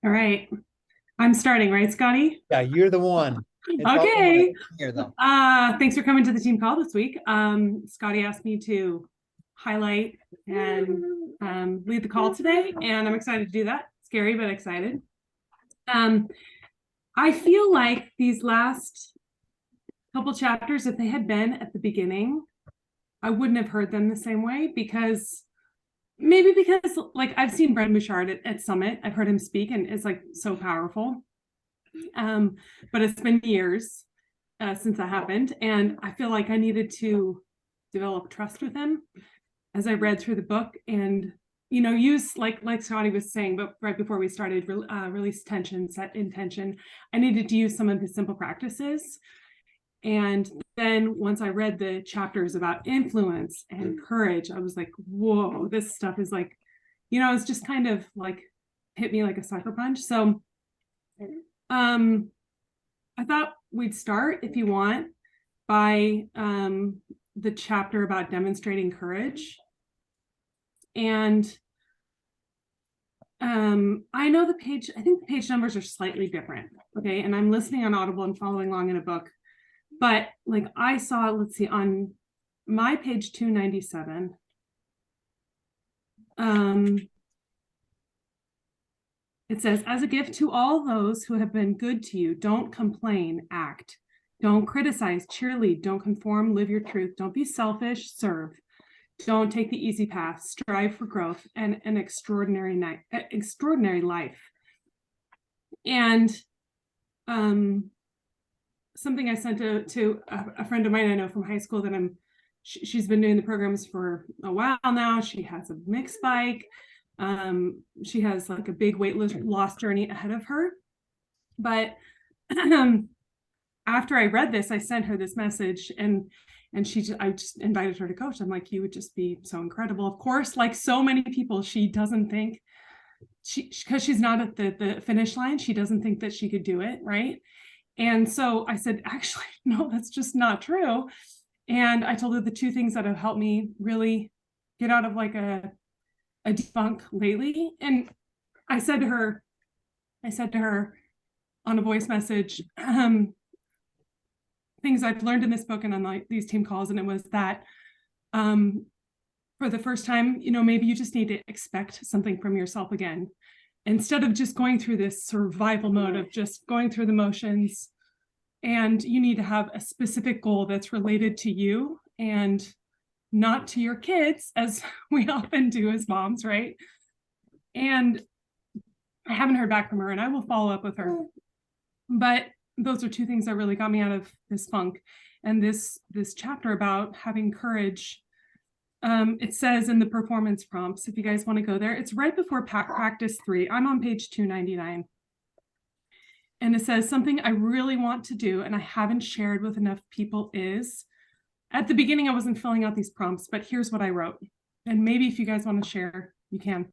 All right. I'm starting, right, Scotty? Yeah, you're the one. It's all Okay. here though. Thanks for coming to the team call this week. Scotty asked me to highlight and lead the call today, and I'm excited to do that. Scary, but excited. Um, I feel like these last couple chapters, if they had been at the beginning, I wouldn't have heard them the same way because like I've seen Brent Bouchard at Summit. I've heard him speak and it's like so powerful. Um, but it's been years since that happened. And I feel like I needed to develop trust with him as I read through the book and, use like Scotty was saying, but right before we started, release tension, set intention. I needed to use some of his simple practices. And then once I read the chapters about influence and courage, I was like, whoa, this stuff is like, it's just kind of like hit me like a sucker punch. So I thought we'd start, if you want, by the chapter about demonstrating courage. And I know I think the page numbers are slightly different. Okay. And I'm listening on Audible and following along in a book. But like I saw, let's see, on my page 297, it says, as a gift to all those who have been good to you, don't complain, act. Don't criticize, cheerlead, don't conform, live your truth. Don't be selfish, serve. Don't take the easy path, strive for growth and an extraordinary life. And something I sent to a friend of mine I know from high school that she's been doing the programs for a while now. She has a mixed bike. She has like a big weight loss journey ahead of her. But after I read this, I sent her this message and I just invited her to coach. I'm like, you would just be so incredible. Of course, like so many people, she doesn't think because she's not at the finish line, she doesn't think that she could do it, right? And so I said, actually, no, that's just not true. And I told her the two things that have helped me really get out of like a debunk lately. And I said to her on a voice message, things I've learned in this book and on like these team calls. And it was that for the first time, maybe you just need to expect something from yourself again. Instead of just going through this survival mode of just going through the motions, and you need to have a specific goal that's related to you and not to your kids, as we often do as moms, right? And I haven't heard back from her, and I will follow up with her. But those are two things that really got me out of this funk. And this chapter about having courage, it says in the performance prompts, if you guys want to go there, it's right before practice 3. I'm on page 299. And it says, something I really want to do and I haven't shared with enough people is, at the beginning, I wasn't filling out these prompts, but here's what I wrote. And maybe if you guys want to share, you can.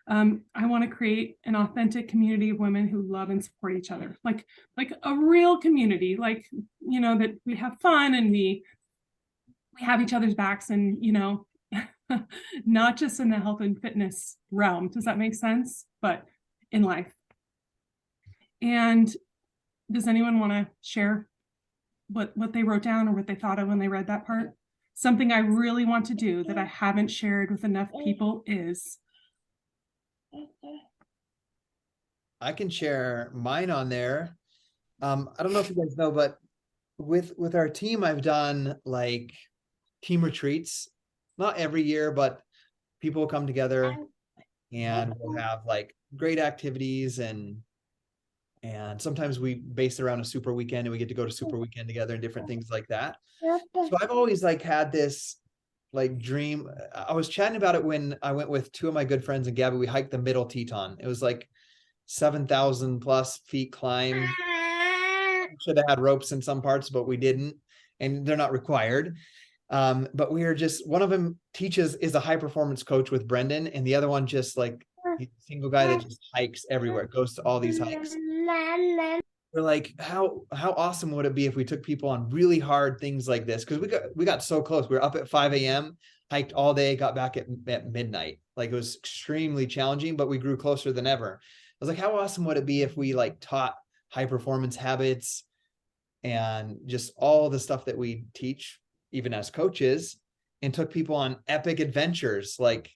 I want to create an authentic community of women who love and support each other, like a real community, like, that we have fun and we have each other's backs and, not just in the health and fitness realm. Does that make sense? But in life. And does anyone want to share what they wrote down or what they thought of when they read that part? Something I really want to do that I haven't shared with enough people is. I can share mine on there. I don't know if you guys know, but with our team, I've done like team retreats, not every year, but people will come together and we'll have like great activities and sometimes we base it around a super weekend and we get to go to super weekend together and different things like that. So I've always like had this like dream. I was chatting about it when I went with two of my good friends and Gabby. We hiked the Middle Teton. It was like 7,000 plus feet climb. Should have had ropes in some parts, but we didn't, and they're not required. But we are just, one of them is a high performance coach with Brendan, and the other one just like he's a single guy that just hikes everywhere, goes to all these hikes. We're like, how awesome would it be if we took people on really hard things like this? Because we got so close. We were up at 5 a.m., hiked all day, got back at midnight. Like it was extremely challenging, but we grew closer than ever. was like, how awesome would it be if we like taught high performance habits and just all the stuff that we teach, even as coaches, and took people on epic adventures, like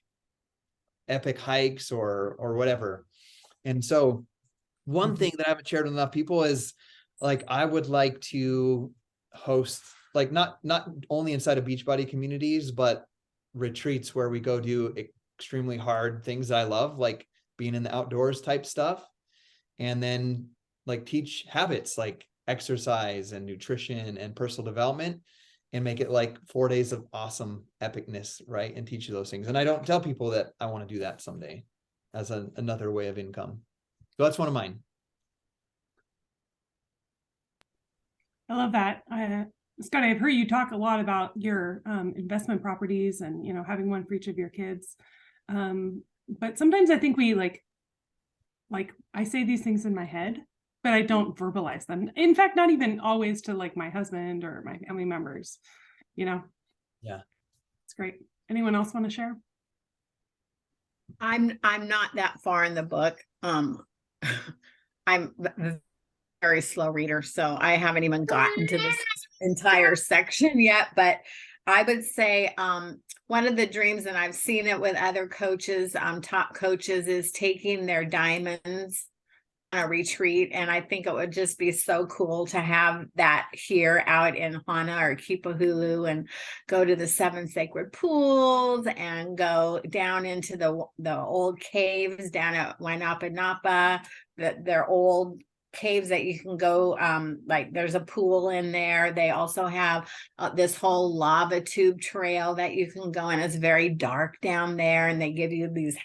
epic hikes or whatever. And so one thing that I haven't shared with enough people is like, I would like to host, like not only inside of Beachbody communities, but retreats where we go do extremely hard things that I love, like being in the outdoors type stuff. And then like teach habits like exercise and nutrition and personal development, and make it like 4 days of awesome epicness, right? And teach you those things. And I don't tell people that I want to do that someday as another way of income. So that's one of mine. I love that. Scott, I've heard you talk a lot about your investment properties and, you know, having one for each of your kids. But sometimes I think we like I say these things in my head, but I don't verbalize them. In fact, not even always to like my husband or my family members, you know? Yeah. It's great. Anyone else want to share? I'm not that far in the book. I'm a very slow reader, so I haven't even gotten to this entire section yet. But I would say one of the dreams, and I've seen it with other coaches, top coaches, is taking their diamonds on a retreat. And I think it would just be so cool to have that here out in Hana or Kipahulu, and go to the 7 sacred pools and go down into the old caves down at Wainapanapa, they're old caves that you can go, like there's a pool in there. They also have this whole lava tube trail that you can go in. It's very dark down there, and they give you these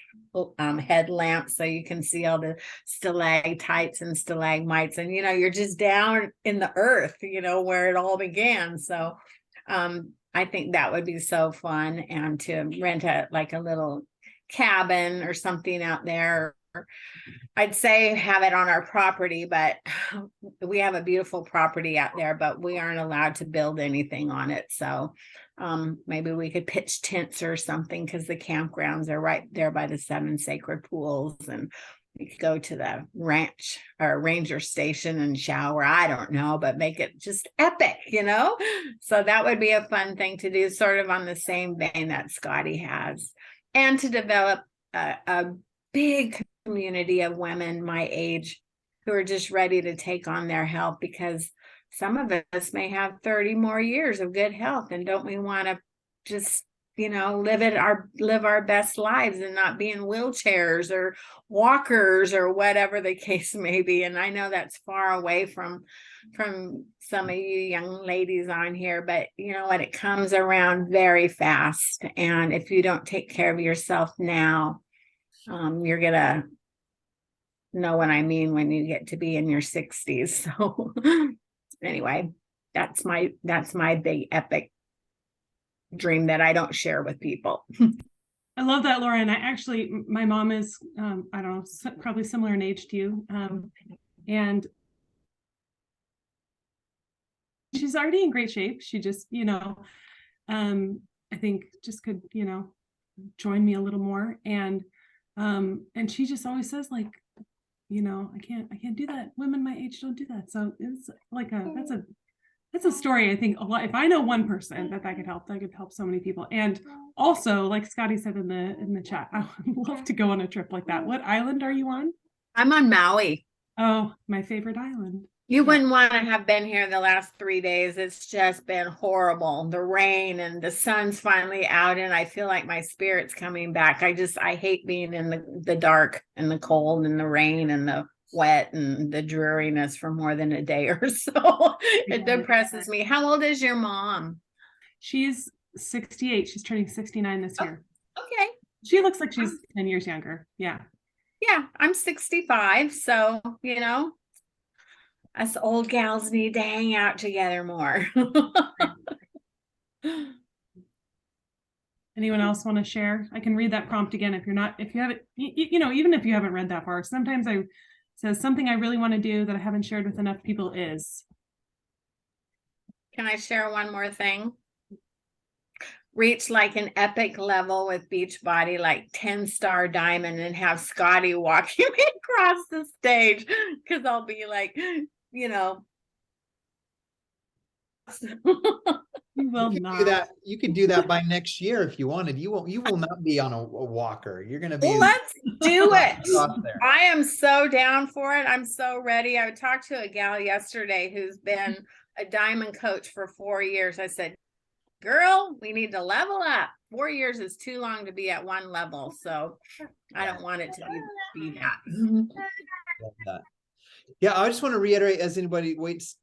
headlamps so you can see all the stalactites and stalagmites, and you know, you're just down in the earth, you know, where it all began. So I think that would be so fun, and to rent a little cabin or something out there. I'd say have it on our property, but we have a beautiful property out there, but we aren't allowed to build anything on it. So maybe we could pitch tents or something, because the campgrounds are right there by the 7 sacred pools, and we could go to the ranch or ranger station and shower. I don't know, but make it just epic, you know? So that would be a fun thing to do, sort of on the same vein that Scotty has, and to develop a big community of women my age who are just ready to take on their health, because some of us may have 30 more years of good health, and don't we want to just, you know, live our best lives and not be in wheelchairs or walkers or whatever the case may be. And I know that's far away from some of you young ladies on here, but you know what, it comes around very fast, and if you don't take care of yourself now, you're gonna know what I mean when you get to be in your 60s. So anyway, that's my big epic dream that I don't share with people. I love that, Laura. And my mom is, I don't know, probably similar in age to you. And she's already in great shape. She just, you know, I think just could, you know, join me a little more. And she just always says, like, you know, I can't do that. Women my age don't do that. So it's like that's a story. I think a lot. If I know one person that could help, that could help so many people. And also, like Scotty said in the chat, I would love to go on a trip like that. What island are you on? I'm on Maui. Oh, my favorite island. You wouldn't want to have been here the last 3 days. It's just been horrible. The rain, and the sun's finally out, and I feel like my spirit's coming back. I hate being in the dark and the cold and the rain and the wet and the dreariness for more than a day or so. It depresses me. How old is your mom? She's 68. She's turning 69 this year. Okay. She looks like she's 10 years younger. Yeah. Yeah, I'm 65. So, you know, us old gals need to hang out together more. Anyone else want to share? I can read that prompt again if you haven't, you know, even if you haven't read that far. Sometimes I says something I really want to do that I haven't shared with enough people is. Can I share one more thing? reach like an epic level with Beachbody, like 10-star diamond, and have Scotty walking me across the stage, because I'll be like, you know. You will You could do not. that. You could do that by next year if you wanted. You won't. You will not be on a walker. You're gonna be Let's do it. across there. I am so down for it. I'm so ready. I talked to a gal yesterday who's been a diamond coach for 4 years. I said, girl, we need to level up. 4 years is too long to be at one level. So I don't want it to be that. Love that. Yeah, I just want to reiterate, as anybody is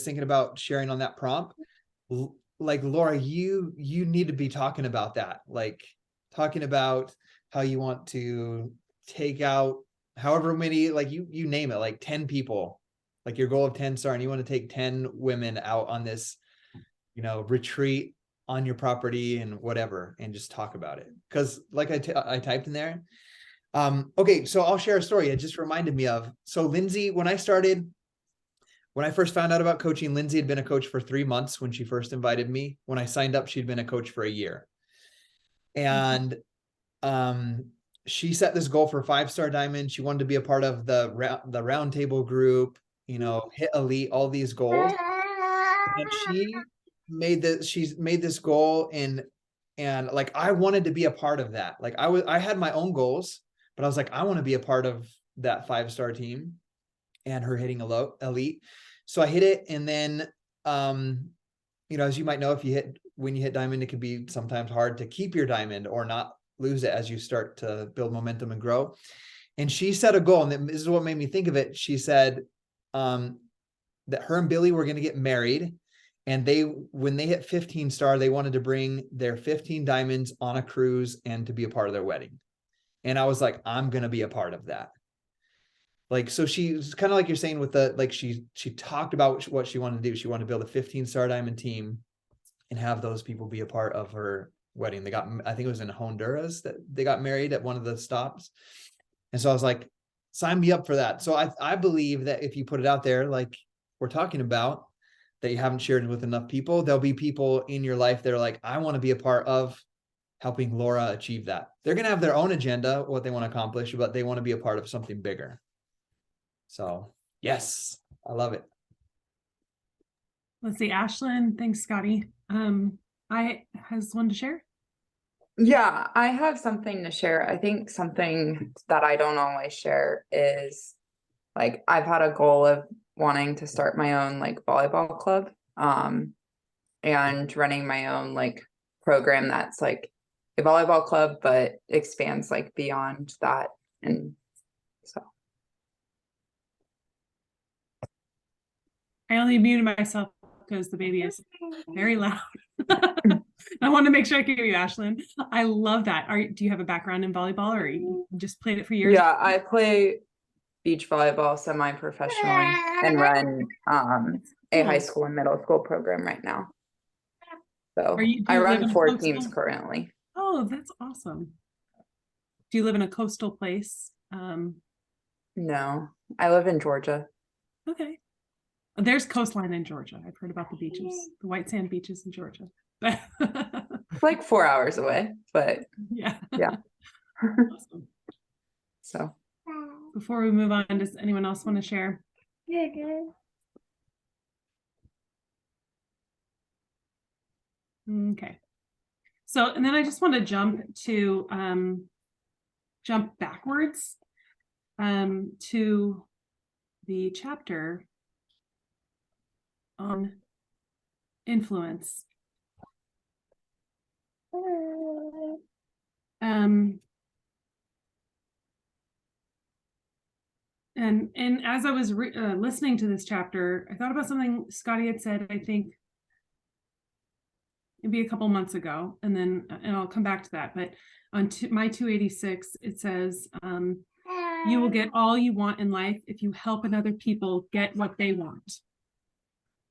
thinking about sharing on that prompt, like Laura, you need to be talking about that, like talking about how you want to take out however many, like you name it, like 10 people, like your goal of 10-star, and you want to take 10 women out on this, retreat on your property and whatever, and just talk about it. Because like I typed in there. Okay, so I'll share a story. It just reminded me of, so Lindsay, when I first found out about coaching, Lindsay had been a coach for 3 months when she first invited me. When I signed up, she'd been a coach for a year. And she set this goal for 5-star diamond. She wanted to be a part of the roundtable group, hit elite, all these goals. And she's made this goal, and like, I wanted to be a part of that. Like I had my own goals, but I was like, I want to be a part of that 5-star team and her hitting elite. So I hit it. And then, as you might know, when you hit diamond, it can be sometimes hard to keep your diamond or not lose it as you start to build momentum and grow. And she set a goal, and this is what made me think of it. She said that her and Billy were going to get married, and when they hit 15-star, they wanted to bring their 15 diamonds on a cruise and to be a part of their wedding. And I was like, I'm going to be a part of that. Like, so she's kind of like you're saying with she talked about what she wanted to do. She wanted to build a 15-star diamond team and have those people be a part of her wedding. I think it was in Honduras that they got married at one of the stops. And so I was like, sign me up for that. So I believe that if you put it out there, like we're talking about, that you haven't shared with enough people, there'll be people in your life that are like, I want to be a part of helping Laura achieve that. They're going to have their own agenda, what they want to accomplish, but they want to be a part of something bigger. So yes, I love it. Let's see, Ashlyn. Thanks, Scotty. I has one to share. Yeah, I have something to share. I think something that I don't always share is, like, I've had a goal of wanting to start my own like volleyball club, and running my own like program that's like a volleyball club but expands like beyond that. And so I only muted myself because the baby is very loud. I want to make sure I can hear you, Ashlyn. I love that. Do you have a background in volleyball, or you just played it for years? yeah, I play beach volleyball semi-professionally and run a high school and middle school program right now. So I run 4 teams currently. Oh, that's awesome. Do you live in a coastal place? No, I live in Georgia. Okay. There's coastline in Georgia. I've heard about the beaches, the white sand beaches in Georgia. It's like 4 hours away, but yeah. Awesome. So before we move on, does anyone else want to share? Yeah, good. Okay. So, and then I just want to jump backwards to the chapter on influence. And as I was listening to this chapter, I thought about something Scotty had said, I think maybe a couple months ago, and I'll come back to that. But on my 286, it says, you will get all you want in life if you help other people get what they want.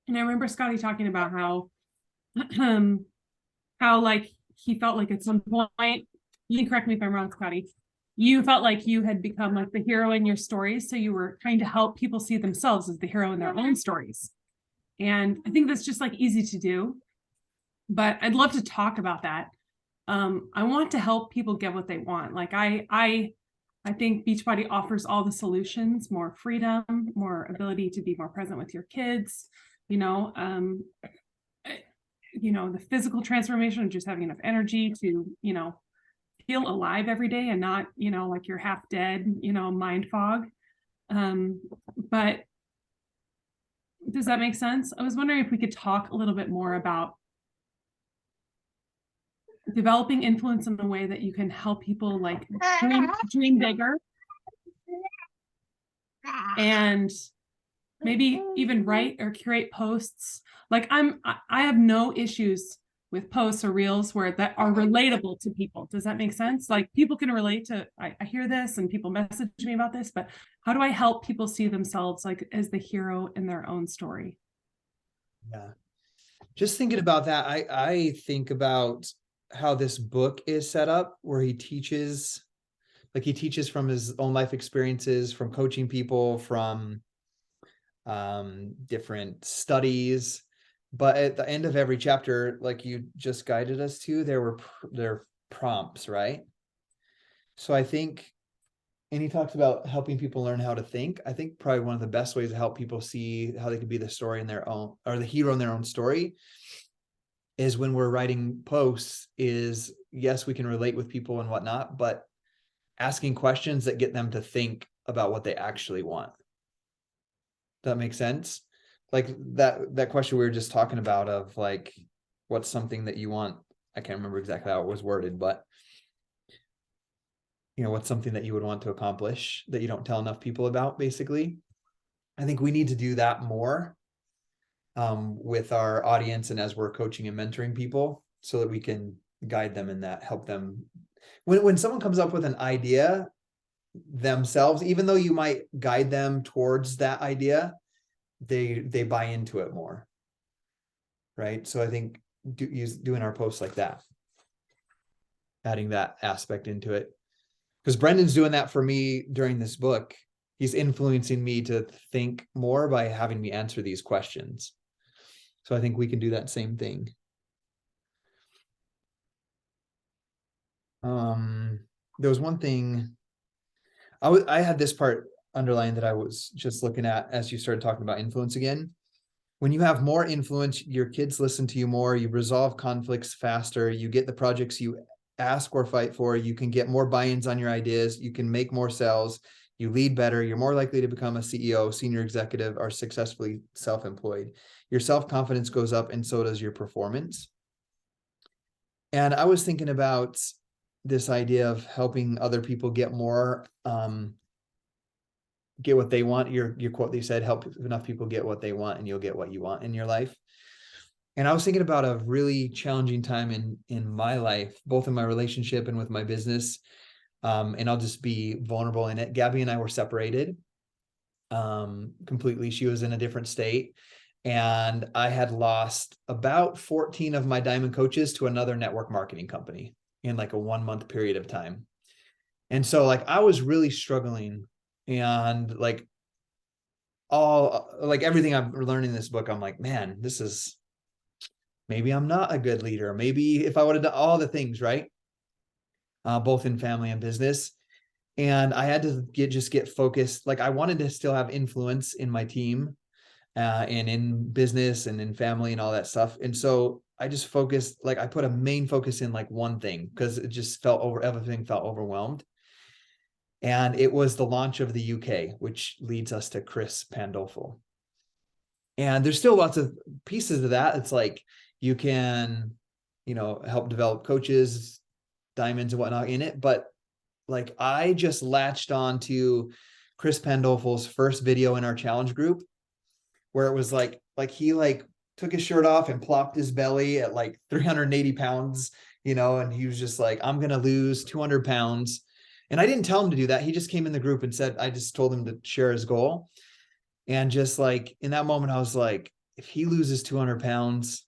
And I remember Scotty talking about how like he felt like at some point, you can correct me if I'm wrong, Scotty, you felt like you had become like the hero in your stories. So you were trying to help people see themselves as the hero in their own stories. And I think that's just like easy to do. but I'd love to talk about that. I want to help people get what they want. Like I think Beachbody offers all the solutions, more freedom, more ability to be more present with your kids, you know, the physical transformation of just having enough energy to, feel alive every day and not, like you're half dead, mind fog. But does that make sense? I was wondering if we could talk a little bit more about developing influence in a way that you can help people like dream bigger and maybe even write or curate posts. Like I have no issues with posts or reels that are relatable to people. Does that make sense? Like people can relate to, I hear this and people message me about this, but how do I help people see themselves like as the hero in their own story? Yeah. Just thinking about that, I think about how this book is set up, where he teaches from his own life experiences, from coaching people, from different studies. But at the end of every chapter, like you just guided us to, there are prompts, right? So I think, and he talks about helping people learn how to think. I think probably one of the best ways to help people see how they can be the story in their own, or the hero in their own story, is when we're writing posts is, yes, we can relate with people and whatnot, but asking questions that get them to think about what they actually want. Does that make sense? Like that question we were just talking about of like, what's something that you want? I can't remember exactly how it was worded, but what's something that you would want to accomplish that you don't tell enough people about, basically. I think we need to do that more with our audience and as we're coaching and mentoring people, so that we can guide them in that, help them. When someone comes up with an idea themselves, even though you might guide them towards that idea, they buy into it more, right? So I think doing our posts like that, adding that aspect into it, because Brendan's doing that for me during this book. He's influencing me to think more by having me answer these questions. So I think we can do that same thing. There was one thing I had this part underlined that I was just looking at as you started talking about influence again. When you have more influence, your kids listen to you more, you resolve conflicts faster, you get the projects you ask or fight for, you can get more buy-ins on your ideas, you can make more sales, you lead better, you're more likely to become a CEO, senior executive, or successfully self-employed. Your self-confidence goes up, and so does your performance. And I was thinking about this idea of helping other people get more, get what they want. Your quote that you said, help enough people get what they want and you'll get what you want in your life. And I was thinking about a really challenging time in my life, both in my relationship and with my business. And I'll just be vulnerable in it. Gabby and I were separated completely. She was in a different state. And I had lost about 14 of my diamond coaches to another network marketing company in like a 1 month period of time. And so like I was really struggling, and like everything I'm learning in this book, I'm like, man, maybe I'm not a good leader. Maybe if I would have done all the things right, both in family and business. And I had to get focused. Like I wanted to still have influence in my team and in business and in family and all that stuff. And so I just focused, like I put a main focus in like one thing, because it just everything felt overwhelmed. And it was the launch of the UK, which leads us to Chris Pandolfo. And there's still lots of pieces of that. It's like you can, help develop coaches, diamonds and whatnot in it. But like I just latched on to Chris Pandolfo's first video in our challenge group, where it was like he took his shirt off and plopped his belly at like 380 pounds, and he was just like, I'm going to lose 200 pounds. And I didn't tell him to do that. He just came in the group and said, I just told him to share his goal. And just like in that moment, I was like, if he loses 200 pounds,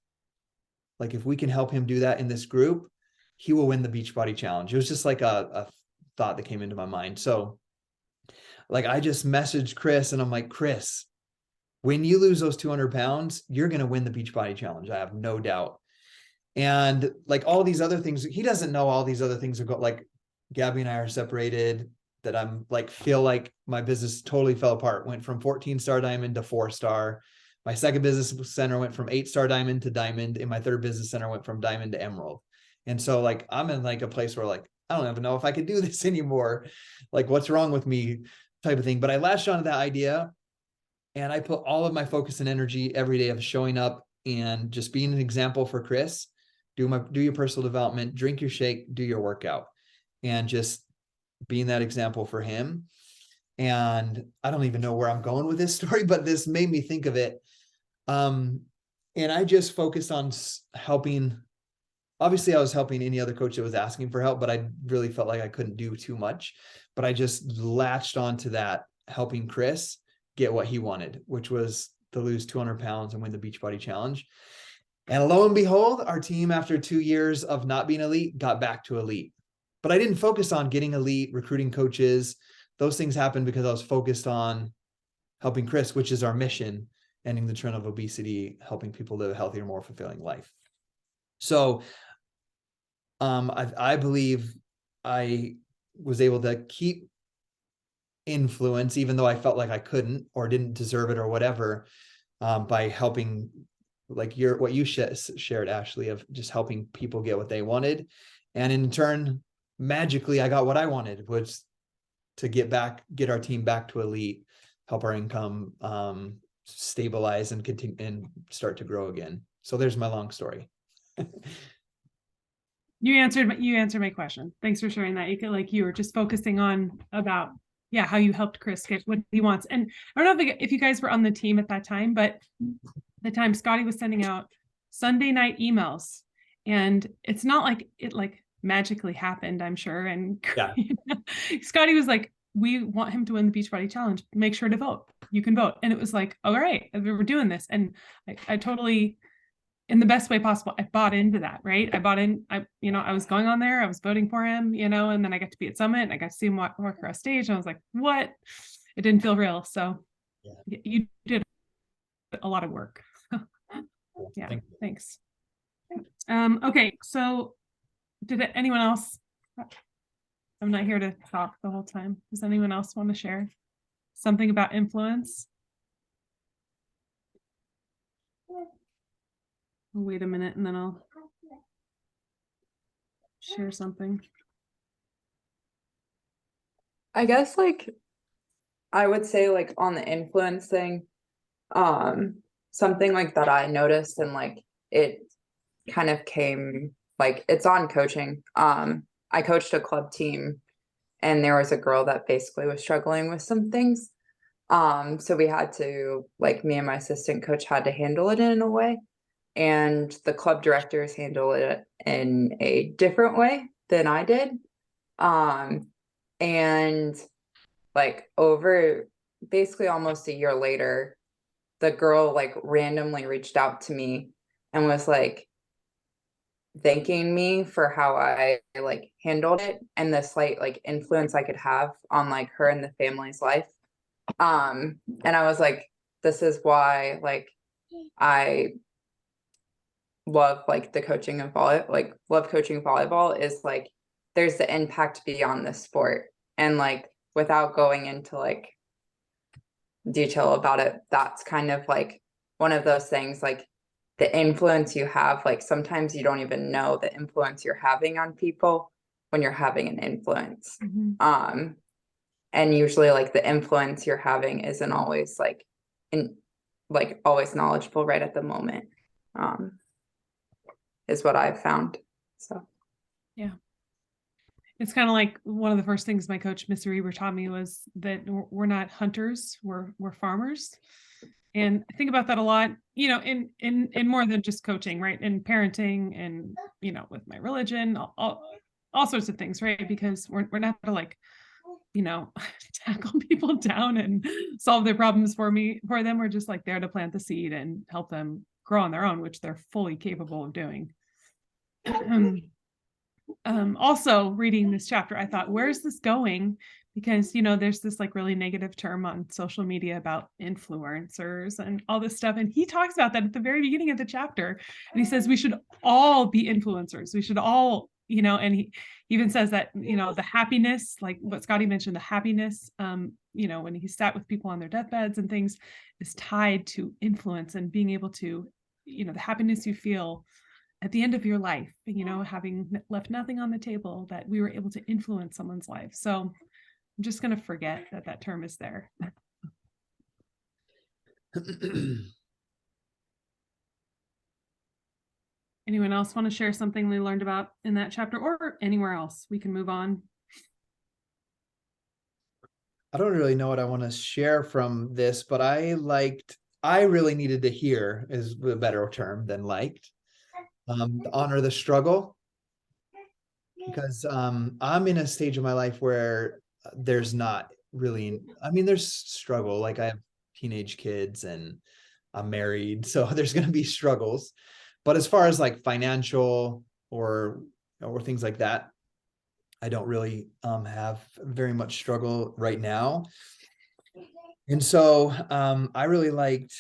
like if we can help him do that in this group, he will win the Beachbody Challenge. It was just like a thought that came into my mind. So like I just messaged Chris and I'm like, Chris, when you lose those 200 pounds, you're going to win the Beachbody Challenge. I have no doubt. And like all these other things, he doesn't know all these other things are like Gabby and I are separated, that I'm like, feel like my business totally fell apart, went from 14-star diamond to 4-star. My second business center went from 8-star diamond to diamond. And my third business center went from diamond to emerald. And so like, I'm in like a place where like, I don't even know if I could do this anymore. Like, what's wrong with me type of thing. But I latched onto that idea, and I put all of my focus and energy every day of showing up and just being an example for Chris. Do your personal development, drink your shake, do your workout, and just being that example for him. And I don't even know where I'm going with this story, but this made me think of it. And I just focused on helping. Obviously, I was helping any other coach that was asking for help, but I really felt like I couldn't do too much. But I just latched onto that, helping Chris get what he wanted, which was to lose 200 pounds and win the Beachbody Challenge. And lo and behold, our team, after 2 years of not being elite, got back to elite. But I didn't focus on getting elite, recruiting coaches. Those things happened because I was focused on helping Chris, which is our mission, ending the trend of obesity, helping people live a healthier, more fulfilling life. So I believe I was able to keep influence, even though I felt like I couldn't or didn't deserve it or whatever, by helping, like what you shared, Ashley, of just helping people get what they wanted. And in turn, magically, I got what I wanted, was to get our team back to elite, help our income stabilize and continue and start to grow again. So there's my long story. You answered my question. Thanks for sharing that. You were just focusing on about, how you helped Chris get what he wants. And I don't know if you guys were on the team at that time, but the time Scotty was sending out Sunday night emails, and it's not like it like magically happened, I'm sure. And Scotty was like, we want him to win the Beachbody Challenge. Make sure to vote. You can vote. And it was like, all right, we're doing this. And I totally, in the best way possible, I bought into that, right? I bought in, I was going on there, I was voting for him, and then I got to be at Summit and I got to see him walk across stage. And I was like, what? It didn't feel real. So you did a lot of work. Thanks. Okay. So did anyone else? I'm not here to talk the whole time. Does anyone else want to share something about influence? I'll wait a minute and then I'll share something. I guess I would say on the influence thing, something that I noticed and it kind of came it's on coaching. I coached a club team and there was a girl that basically was struggling with some things. So we had to me and my assistant coach had to handle it in a way. And the club directors handle it in a different way than I did. And over basically almost a year later, the girl randomly reached out to me and was thanking me for how I handled it and the slight influence I could have on her and the family's life. And I was this is why I love the coaching of volleyball, love coaching volleyball is there's the impact beyond the sport. And without going into detail about it, that's kind of one of those things, the influence you have, sometimes you don't even know the influence you're having on people when you're having an influence. Mm-hmm. And usually the influence you're having isn't always always knowledgeable right at the moment. Is what I've found. So yeah, it's kind of one of the first things my coach, Mr. Reber, taught me was that we're not hunters, we're farmers. And I think about that a lot, in more than just coaching, right? In parenting and, with my religion, all sorts of things, right? Because we're not gonna tackle people down and solve their problems for them. We're just there to plant the seed and help them grow on their own, which they're fully capable of doing. Also reading this chapter, I thought, where's this going? because, you know, there's this like really negative term on social media about influencers and all this stuff. And he talks about that at the very beginning of the chapter. And he says we should all be influencers. We should all, you know, and he even says that, you know, the happiness, like what Scotty mentioned, the happiness, you know, when he sat with people on their deathbeds and things, is tied to influence and being able to, you know, the happiness you feel at the end of your life, you know, having left nothing on the table, that we were able to influence someone's life. So I'm just going to forget that that term is there. Anyone else want to share something they learned about in that chapter or anywhere else? We can move on. I don't really know what I want to share from this, but I really needed to hear, is a better term than liked, to honor the struggle. Because I'm in a stage of my life where there's not really, I mean, there's struggle. Like I have teenage kids and I'm married, so there's going to be struggles. But as far as like financial or things like that, I don't really have very much struggle right now. And so I really liked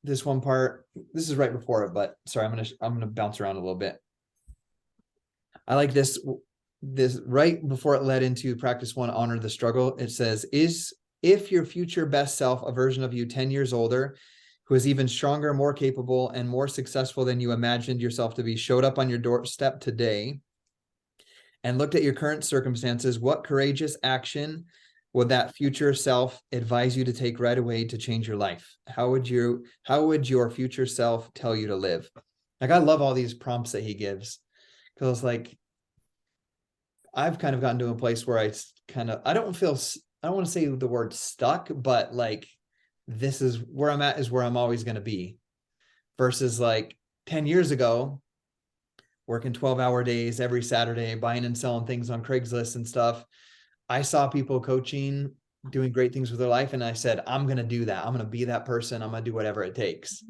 this one part. This is right before it, but sorry, I'm gonna bounce around a little bit. I like this right before it led into practice 1, honor the struggle. It says, if your future best self, a version of you 10 years older, who is even stronger, more capable, and more successful than you imagined yourself to be, showed up on your doorstep today and looked at your current circumstances, what courageous action would that future self advise you to take right away to change your life? How would your future self tell you to live? Like, I love all these prompts that he gives, because it's like, I've kind of gotten to a place where I don't want to say the word stuck, but like, this is where I'm at, is where I'm always going to be, versus like 10 years ago, working 12-hour days every Saturday, buying and selling things on Craigslist and stuff. I saw people coaching, doing great things with their life. And I said, I'm going to do that. I'm going to be that person. I'm going to do whatever it takes.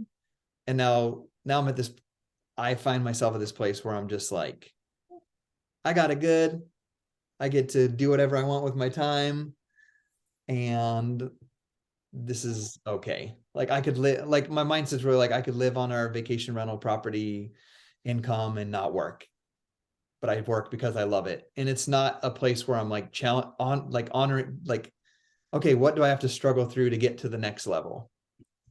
And now I'm at this, I find myself at this place where I'm just like, I got it good. I get to do whatever I want with my time. And this is okay. Like, I could live, like, my mindset's really like, I could live on our vacation rental property income and not work, but I work because I love it. And it's not a place where I'm like honoring, like, okay, what do I have to struggle through to get to the next level?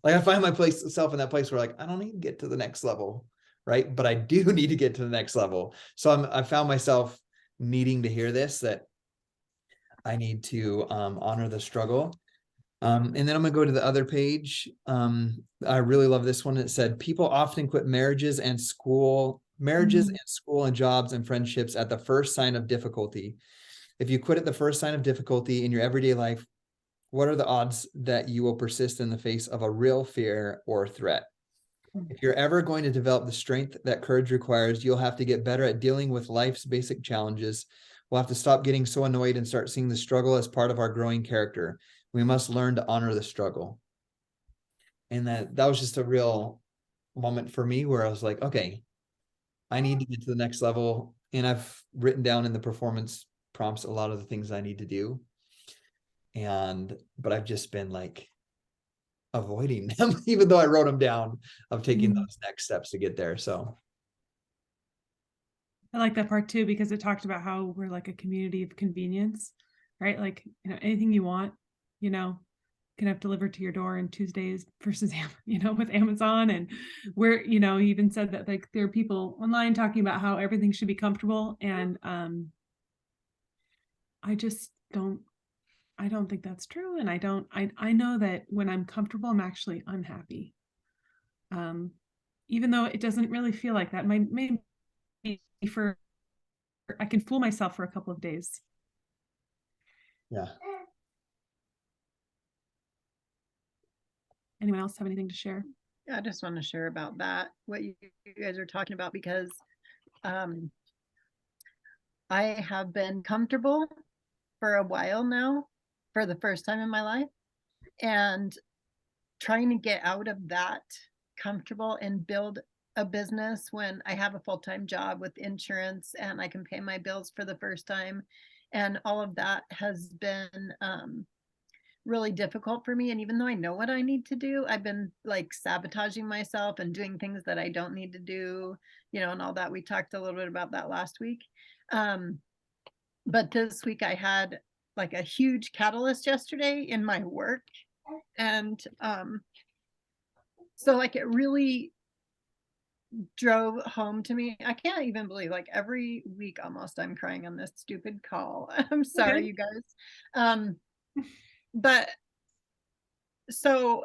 Like, I find myself in that place where like, I don't need to get to the next level, right? But I do need to get to the next level. So I found myself needing to hear this, that I need to honor the struggle. And then I'm gonna go to the other page. I really love this one. It said, people often quit marriages and school and jobs and friendships at the first sign of difficulty. If you quit at the first sign of difficulty in your everyday life, what are the odds that you will persist in the face of a real fear or threat? If you're ever going to develop the strength that courage requires, you'll have to get better at dealing with life's basic challenges. We'll have to stop getting so annoyed and start seeing the struggle as part of our growing character. We must learn to honor the struggle. And that was just a real moment for me where I was like, okay, I need to get to the next level. And I've written down in the performance prompts a lot of the things I need to do. But I've just been like avoiding them, even though I wrote them down, of taking those next steps to get there. So I like that part too, because it talked about how we're like a community of convenience, right? Like, you know, anything you want, you know, can have delivered to your door in Tuesdays versus, you know, with Amazon. And we're, you know, he even said that like there are people online talking about how everything should be comfortable. And I don't think that's true. And I know that when I'm comfortable, I'm actually unhappy. Even though it doesn't really feel like that. Maybe I can fool myself for a couple of days. yeah. Anyone else have anything to share? Yeah, I just want to share about that, what you guys are talking about, because I have been comfortable for a while now, for the first time in my life, and trying to get out of that comfortable and build a business when I have a full-time job with insurance and I can pay my bills for the first time And all of that has been really difficult for me. And even though I know what I need to do, I've been like sabotaging myself and doing things that I don't need to do, you know, and all that. We talked a little bit about that last week. But this week I had like a huge catalyst yesterday in my work. And so like it really drove home to me. I can't even believe, like, every week almost I'm crying on this stupid call. I'm sorry, Okay. you guys. But so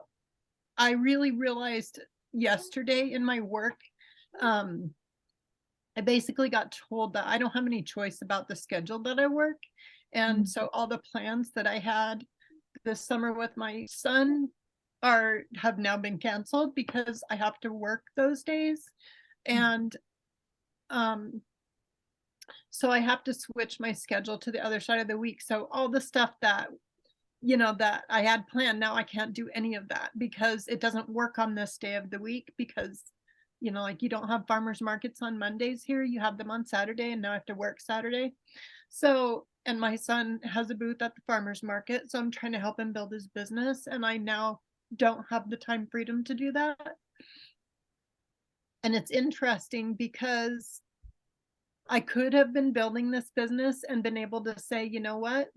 I really realized yesterday in my work, I basically got told that I don't have any choice about the schedule that I work. And so all the plans that I had this summer with my son have now been canceled because I have to work those days. And so I have to switch my schedule to the other side of the week. So all the stuff that, you know, that I had planned, now I can't do any of that because it doesn't work on this day of the week because, you know, like you don't have farmers markets on Mondays here, you have them on Saturday, and now I have to work Saturday. So, and my son has a booth at the farmers market, so I'm trying to help him build his business, and I now don't have the time freedom to do that. And it's interesting because I could have been building this business and been able to say, you know what,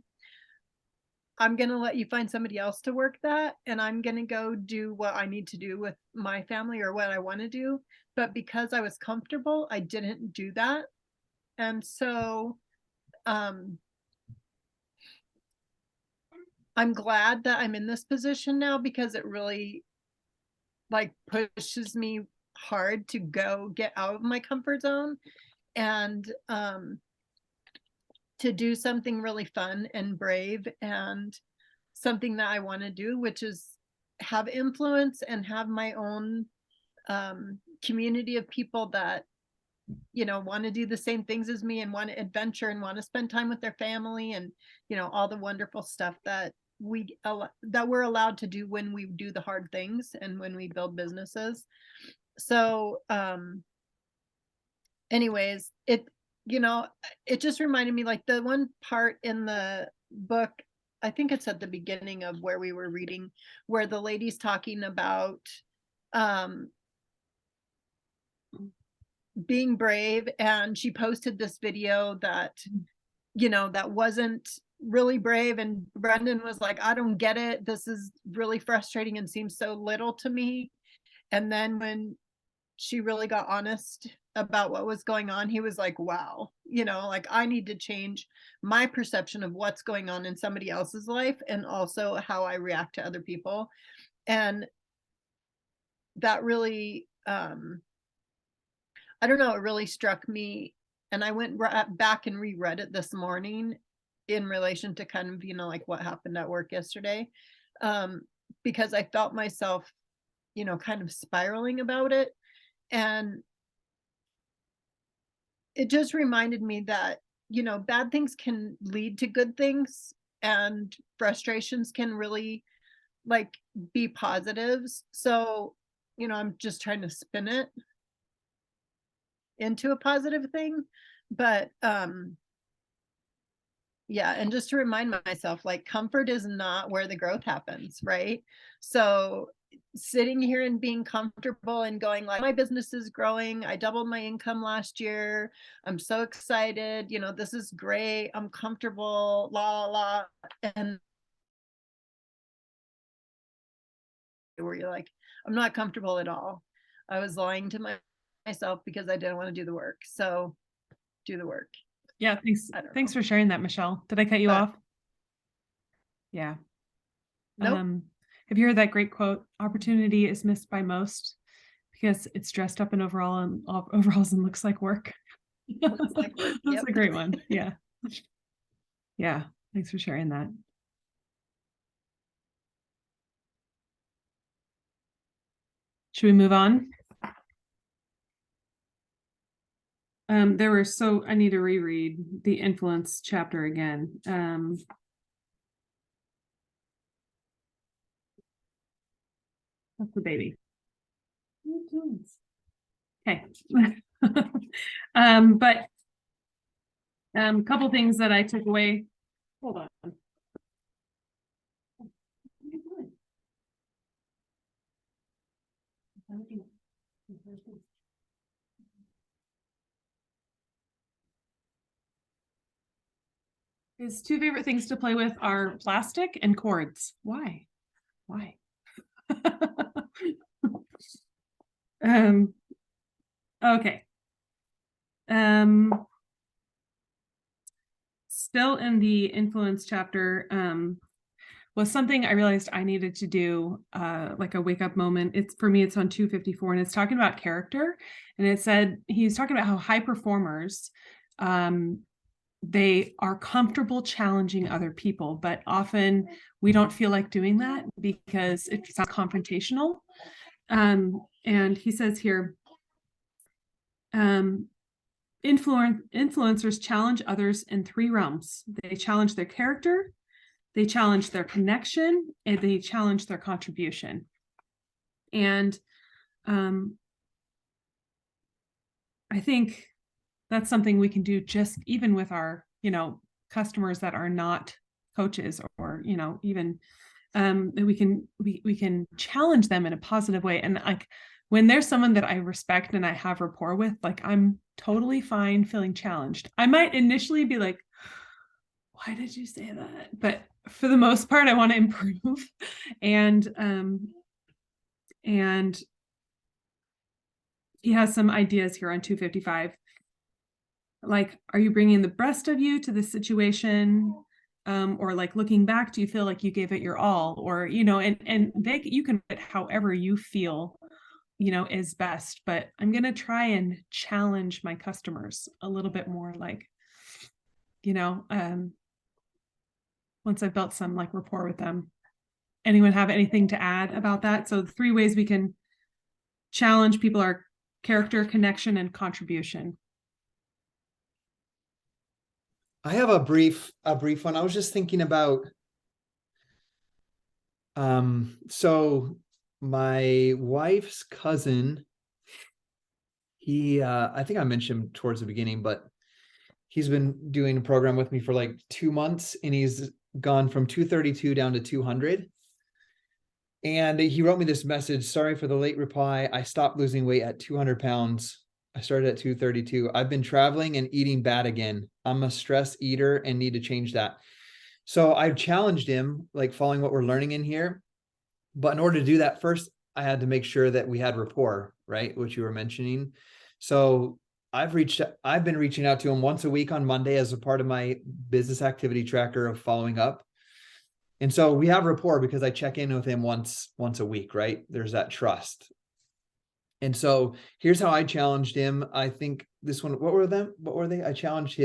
I'm going to let you find somebody else to work that, and I'm going to go do what I need to do with my family or what I want to do. But because I was comfortable, I didn't do that. And so I'm glad that I'm in this position now because it really like pushes me hard to go get out of my comfort zone and to do something really fun and brave and something that I want to do, which is have influence and have my own community of people that, you know, want to do the same things as me and want to adventure and want to spend time with their family and, you know, all the wonderful stuff that we're allowed to do when we do the hard things and when we build businesses. So anyways, it, you know, it just reminded me, like the one part in the book, I think it's at the beginning of where we were reading, where the lady's talking about being brave, and she posted this video that, you know, that wasn't really brave, and Brendan was like, I don't get it, this is really frustrating and seems so little to me. And then when she really got honest about what was going on, he was like, wow, you know, like I need to change my perception of what's going on in somebody else's life and also how I react to other people. And that really I don't know, it really struck me. And I went back and reread it this morning in relation to kind of, you know, like what happened at work yesterday, because I felt myself, you know, kind of spiraling about it. And it just reminded me that, you know, bad things can lead to good things, and frustrations can really like be positives. So, you know, I'm just trying to spin it into a positive thing. But yeah, and just to remind myself, like comfort is not where the growth happens, right? So sitting here and being comfortable and going like, my business is growing, I doubled my income last year, I'm so excited, you know, this is great, I'm comfortable, la la la. And where you're like, I'm not comfortable at all. I was lying to myself because I didn't want to do the work. So do the work. Yeah, thanks. I don't Thanks know. for sharing that, Michelle. Did I cut you But- off? Yeah. Nope. Have you heard that great quote? Opportunity is missed by most because it's dressed up in overalls and looks like work. Looks like work. That's Yep. a great one. Yeah. Yeah. Thanks for sharing that. Should we move on? I need to reread the influence chapter again. That's the baby. Okay. But Couple things that I took away. Hold on. His two favorite things to play with are plastic and cords. Why? Why? Okay. Still in the influence chapter, was something I realized I needed to do, like a wake up moment. It's for me, it's on 254, and it's talking about character. And it said, he's talking about how high performers, they are comfortable challenging other people, but often we don't feel like doing that because it's not confrontational. And he says here, influencers challenge others in three realms. They challenge their character, they challenge their connection, and they challenge their contribution. And I think that's something we can do just even with our, customers that are not coaches, or, even that we can challenge them in a positive way. And like, when there's someone that I respect and I have rapport with, like, I'm totally fine feeling challenged. I might initially be like, why did you say that? But for the most part, I want to improve. And he has some ideas here on 255. Like, are you bringing the best of you to this situation? Or like, looking back, do you feel like you gave it your all? Or, you can put however you feel, is best. But I'm going to try and challenge my customers a little bit more, like, once I've built some like rapport with them. Anyone have anything to add about that? So the three ways we can challenge people are character, connection, and contribution. I have a brief one. I was just thinking about, so my wife's cousin, he, I think I mentioned towards the beginning, but he's been doing a program with me for like 2 months, and he's gone from 232 down to 200. And he wrote me this message: sorry for the late reply. I stopped losing weight at 200 pounds. I started at 232. I've been traveling and eating bad again. I'm a stress eater and need to change that. So I've challenged him, like following what we're learning in here. But in order to do that, first, I had to make sure that we had rapport, right? Which you were mentioning. So I've been reaching out to him once a week on Monday as a part of my business activity tracker of following up. And so we have rapport because I check in with him once a week, right? There's that trust. And so here's how I challenged him. I think this one, what were they? I challenged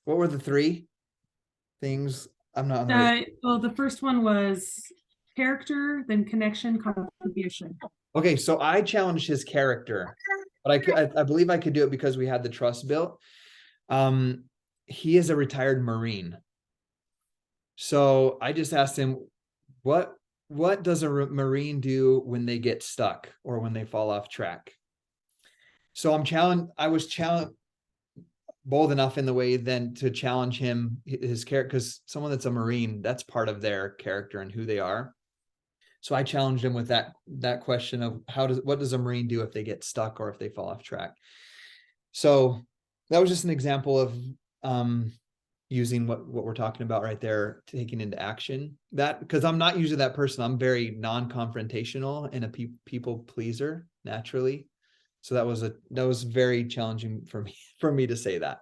what were the three things? I'm not. Well, the first one was character, then connection, contribution. Okay, so I challenged his character, but I believe I could do it because we had the trust built. He is a retired Marine. So I just asked him, what does a Marine do when they get stuck or when they fall off track? So I was challenged, bold enough in the way then to challenge him, his character, because someone that's a Marine, that's part of their character and who they are. So I challenged him with that question of what does a Marine do if they get stuck or if they fall off track? So that was just an example of using what we're talking about right there, taking into action that, because I'm not usually that person. I'm very non-confrontational and a people pleaser naturally. So that was very challenging for me to say that.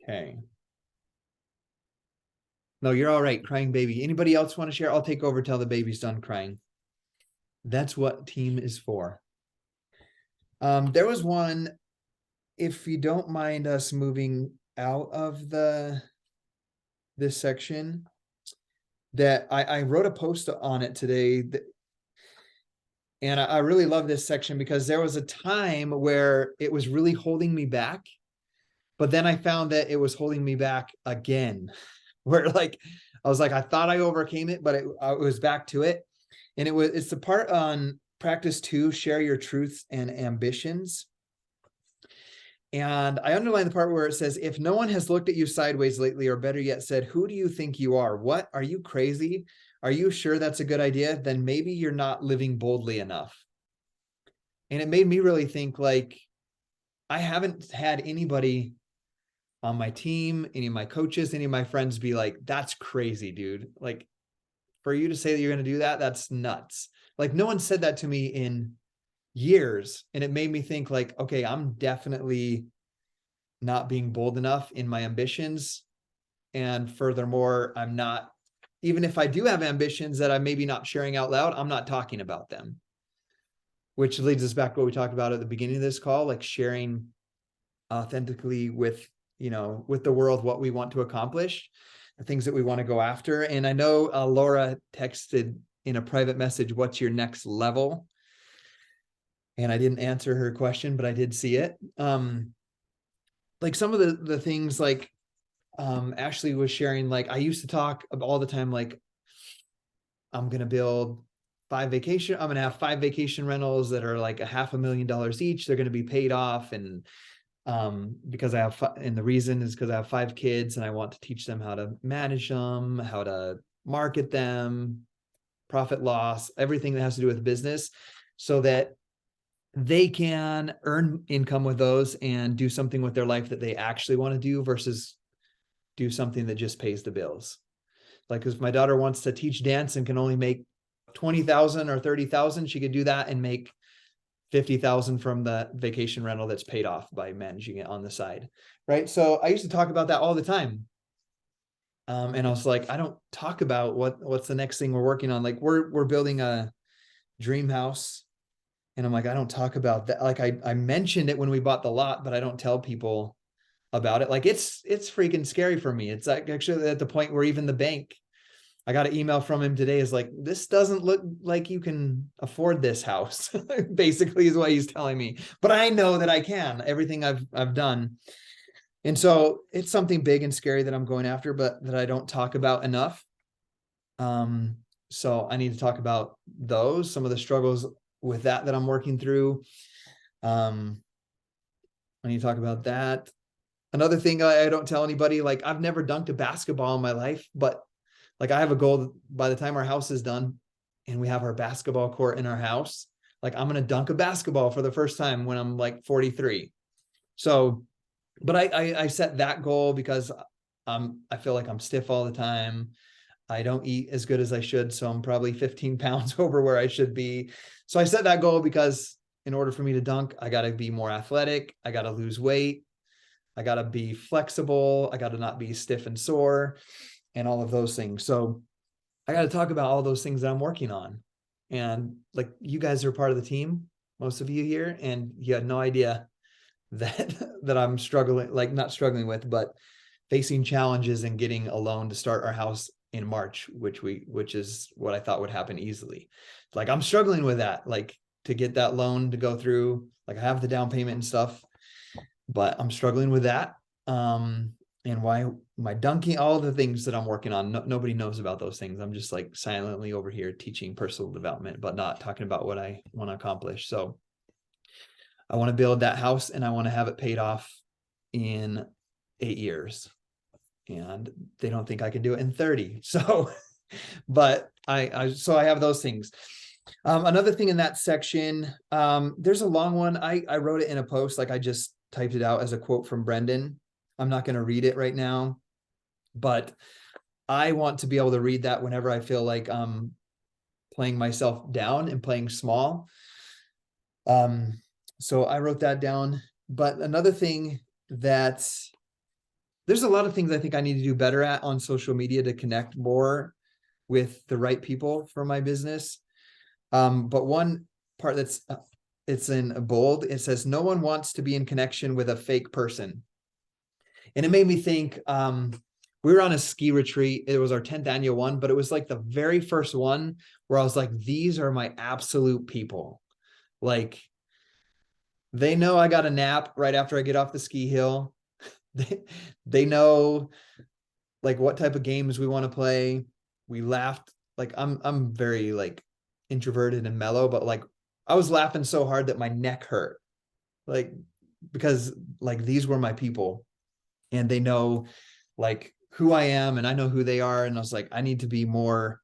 Okay. No, you're all right, crying baby. Anybody else want to share? I'll take over till the baby's done crying. That's what team is for. There was one, if you don't mind us moving out of this section, that I wrote a post on it today, and I really love this section because there was a time where it was really holding me back, but then I found that it was holding me back again, where like I was like, I thought I overcame it, but I was back to it. And it's the part on practice 2, share your truths and ambitions. And I underline the part where it says, if no one has looked at you sideways lately, or better yet said, who do you think you are? What? Are you crazy? Are you sure that's a good idea? Then maybe you're not living boldly enough. And it made me really think, like, I haven't had anybody on my team, any of my coaches, any of my friends be like, that's crazy, dude. Like, for you to say that you're going to do that, that's nuts. Like, no one said that to me in years. And it made me think, like, okay, I'm definitely not being bold enough in my ambitions. And furthermore, I'm not, even if I do have ambitions that I'm maybe not sharing out loud, I'm not talking about them. Which leads us back to what we talked about at the beginning of this call, like sharing authentically with, with the world, what we want to accomplish, the things that we want to go after. And I know Laura texted in a private message, what's your next level? And I didn't answer her question, but I did see it. Like some of the things, like Ashley was sharing, like I used to talk all the time, like I'm going to have 5 vacation rentals that are like $500,000 each. They're going to be paid off. And because and the reason is because I have 5 kids and I want to teach them how to manage them, how to market them, profit loss, everything that has to do with business, so that they can earn income with those and do something with their life that they actually want to do versus do something that just pays the bills. Like if my daughter wants to teach dance and can only make 20,000 or 30,000, she could do that and make 50,000 from the vacation rental that's paid off by managing it on the side. Right. So I used to talk about that all the time. And I was like, I don't talk about what's the next thing we're working on. Like we're building a dream house. And I'm like, I don't talk about that. Like I mentioned it when we bought the lot, but I don't tell people about it. Like it's freaking scary for me. It's like actually at the point where even the bank, I got an email from him today, is like, this doesn't look like you can afford this house, basically is what he's telling me. But I know that I can, everything I've done. And so it's something big and scary that I'm going after, but that I don't talk about enough. So I need to talk about some of the struggles with that I'm working through. I need to talk about that. Another thing I don't tell anybody, like I've never dunked a basketball in my life, but like I have a goal by the time our house is done and we have our basketball court in our house, like I'm going to dunk a basketball for the first time when I'm like 43. So, but I set that goal because I feel like I'm stiff all the time. I don't eat as good as I should. So I'm probably 15 pounds over where I should be. So I set that goal because in order for me to dunk, I got to be more athletic. I got to lose weight. I got to be flexible. I got to not be stiff and sore and all of those things. So I got to talk about all those things that I'm working on. And like you guys are part of the team, most of you here, and you had no idea that I'm struggling, like not struggling with, but facing challenges and getting a loan to start our house in March, which is what I thought would happen easily. Like I'm struggling with that, like to get that loan to go through. Like I have the down payment and stuff, but I'm struggling with that. And why my dunking, all the things that I'm working on, nobody knows about those things. I'm just like silently over here teaching personal development, but not talking about what I want to accomplish. So I want to build that house and I want to have it paid off in 8 years. And they don't think I can do it in 30. So, but I have those things. Another thing in that section, there's a long one. I wrote it in a post, like I just typed it out as a quote from Brendan. I'm not going to read it right now, but I want to be able to read that whenever I feel like I'm playing myself down and playing small. So I wrote that down. But another thing there's a lot of things I think I need to do better at on social media to connect more with the right people for my business. But one part it's in bold, it says, no one wants to be in connection with a fake person. And it made me think, we were on a ski retreat. It was our 10th annual one, but it was like the very first one where I was like, these are my absolute people. Like they know I got a nap right after I get off the ski hill. They know like what type of games we want to play. We laughed. Like I'm very like introverted and mellow, but like I was laughing so hard that my neck hurt. Like, because like these were my people and they know like who I am and I know who they are. And I was like, I need to be more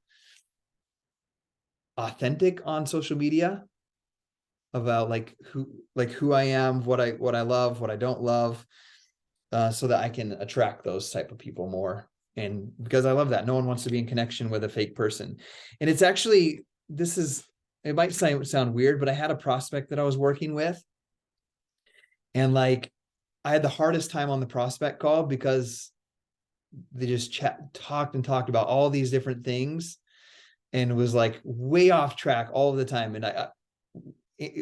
authentic on social media about like who I am, what I love, what I don't love, so that I can attract those type of people more. And because I love that, no one wants to be in connection with a fake person. And it's actually, it might sound weird, but I had a prospect that I was working with, and like I had the hardest time on the prospect call because they just talked about all these different things and was like way off track all the time. And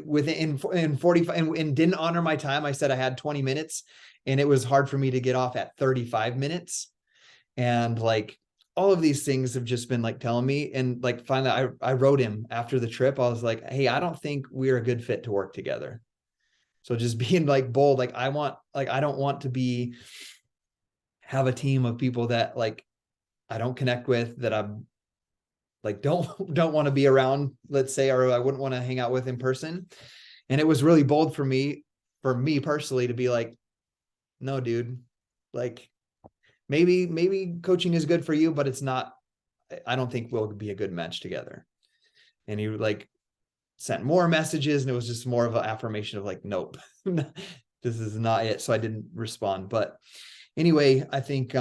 within 45 and didn't honor my time. I said I had 20 minutes and it was hard for me to get off at 35 minutes. And like all of these things have just been like telling me, and like finally I wrote him after the trip. I was like, hey, I don't think we're a good fit to work together. So just being like bold, like I don't want to have a team of people that like I don't connect with, that I'm like don't want to be around, let's say, or I wouldn't want to hang out with in person. And it was really bold for me personally to be like, no, dude, like maybe coaching is good for you, but it's not, I don't think we'll be a good match together. And he like sent more messages, and it was just more of an affirmation of like, nope, this is not it. So I didn't respond. But anyway, I think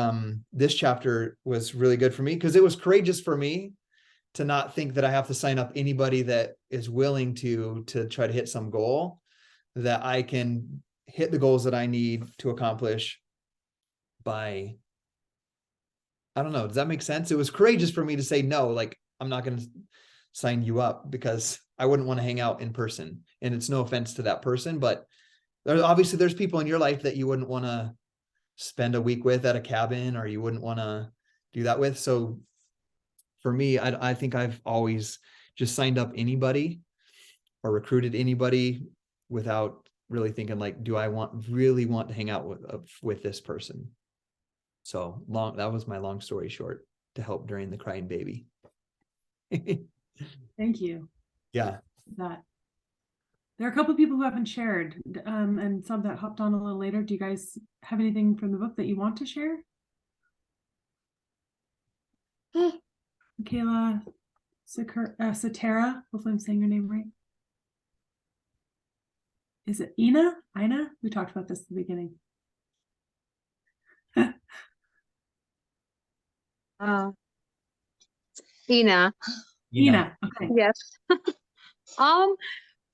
this chapter was really good for me because it was courageous for me to not think that I have to sign up anybody that is willing to try to hit some goal, that I can hit the goals that I need to accomplish by, I don't know. Does that make sense? It was courageous for me to say, no, like, I'm not going to sign you up because I wouldn't want to hang out in person. And it's no offense to that person, but there's people in your life that you wouldn't want to spend a week with at a cabin, or you wouldn't want to do that with. So for me, I think I've always just signed up anybody or recruited anybody without really thinking like, do I really want to hang out with this person? So that was my long story short to help during the crying baby. Thank you. Yeah. That there are a couple of people who haven't shared, and some that hopped on a little later. Do you guys have anything from the book that you want to share? Michaela Satara, hopefully I'm saying your name right. Is it Ina? We talked about this at the beginning. Ina. Ina. Okay. Yes.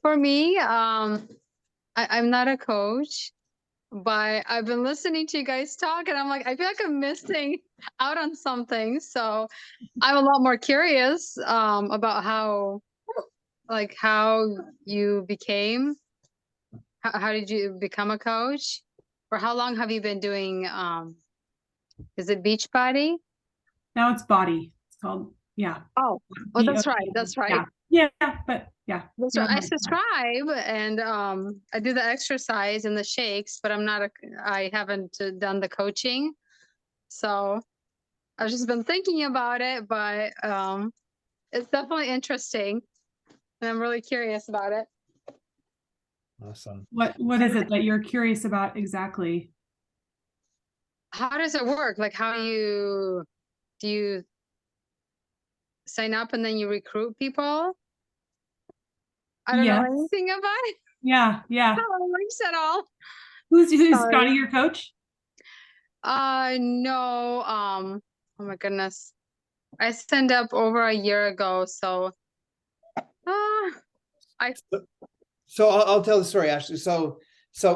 For me, I'm not a coach, but I've been listening to you guys talk, and I'm like, I feel like I'm missing out on something. So I'm a lot more curious about how you became. How did you become a coach? For how long have you been doing? Is it Beachbody? Now it's Body. It's called, yeah. Oh, well, that's right. That's right. Yeah, but yeah. That's right. I subscribe, and I do the exercise and the shakes, but I haven't done the coaching. So I've just been thinking about it, but it's definitely interesting, and I'm really curious about it. Awesome. What is it that you're curious about exactly? How does it work? Like, do you sign up and then you recruit people? I don't know anything about it. Yeah. Not links at all. Who's Scotty, your coach? No. Oh my goodness. I signed up over a year ago, so So I'll tell the story, Ashley. So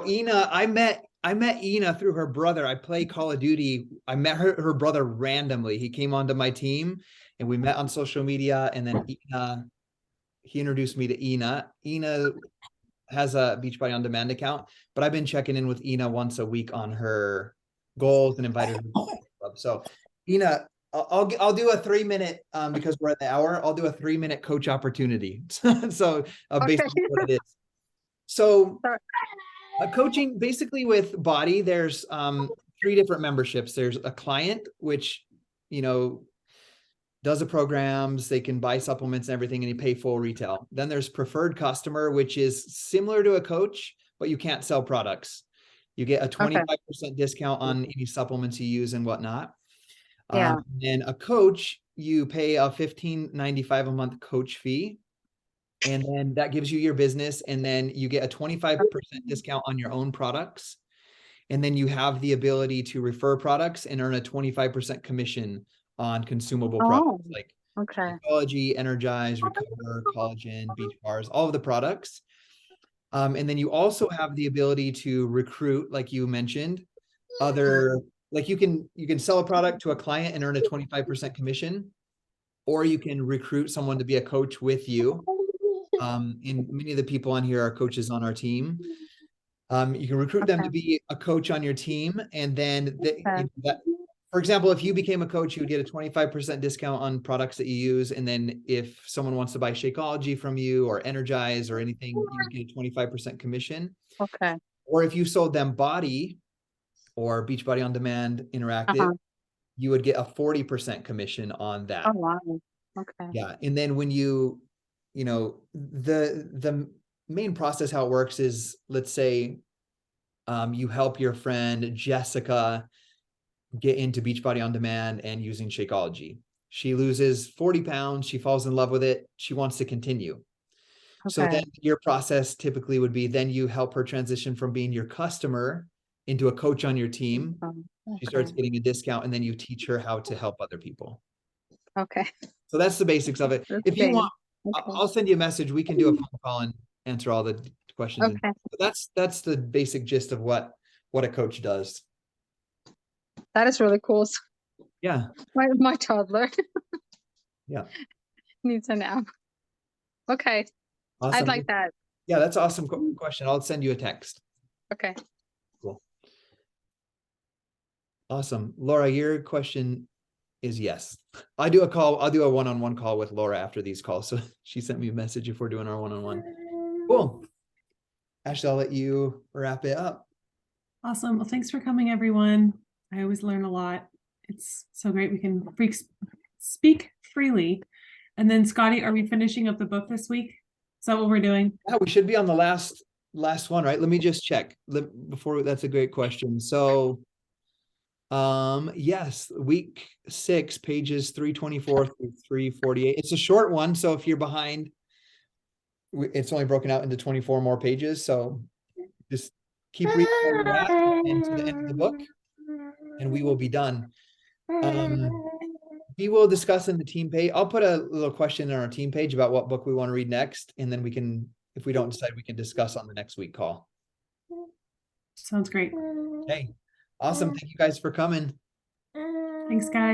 Ina, I met Ina through her brother. I play Call of Duty. I met her brother randomly. He came onto my team and we met on social media, and then he introduced me to Ina. Ina has a Beachbody On Demand account, but I've been checking in with Ina once a week on her goals and invited her to the club. So Ina, I'll do a 3-minute because we're at the hour. I'll do a 3-minute coach opportunity. So basically what it is. So coaching basically with Body, there's 3 different memberships. There's a client, which, does the programs, they can buy supplements and everything, and you pay full retail. Then there's preferred customer, which is similar to a coach, but you can't sell products. You get a 25% discount on any supplements you use and whatnot. Yeah. And a coach, you pay a $15.95 a month coach fee. And then that gives you your business. And then you get a 25% discount on your own products. And then you have the ability to refer products and earn a 25% commission on consumable products like Okay. Ecology, Energize, Recover, Collagen, Beach Bars, all of the products. And then you also have the ability to recruit, like you mentioned, other, like you can sell a product to a client and earn a 25% commission, or you can recruit someone to be a coach with you. And many of the people on here are coaches on our team. You can recruit them to be a coach on your team, and then for example, if you became a coach, you would get a 25% discount on products that you use. And then if someone wants to buy Shakeology from you or Energize or anything, you would get a 25% commission. Okay. Or if you sold them Body or Beachbody On Demand Interactive, you would get a 40% commission on that. Oh, wow. Okay. Yeah. And then when you know, the main process, how it works is, let's say you help your friend Jessica get into Beachbody On Demand and using Shakeology. She loses 40 pounds. She falls in love with it. She wants to continue. So then your process typically would be, then you help her transition from being your customer into a coach on your team. She starts getting a discount, and then you teach her how to help other people. Okay. So that's the basics of it. If you want, I'll send you a message. We can do a phone call and answer all the questions. Okay. But that's the basic gist of what a coach does. That is really cool. Yeah. My toddler. Yeah. Needs a nap. Okay. Awesome. I'd like that. Yeah, that's an awesome question. I'll send you a text. Okay. Cool. Awesome. Laura, your question is yes. I'll do a one-on-one call with Laura after these calls. So she sent me a message if we're doing our one-on-one. Cool. Ashley, I'll let you wrap it up. Awesome. Well, thanks for coming, everyone. I always learn a lot. It's so great. We can speak freely. And then Scotty, are we finishing up the book this week? Is that what we're doing? Yeah, we should be on the last one, right? Let me just check before. That's a great question. So, yes, week 6, pages 324 through 348. It's a short one, so if you're behind, it's only broken out into 24 more pages. So just keep reading where you're at and to the end of the book, and we will be done. We will discuss in the team page. I'll put a little question on our team page about what book we want to read next, and then we can, if we don't decide, we can discuss on the next week call. Sounds great. Okay, awesome. Thank you guys for coming. Thanks, guys.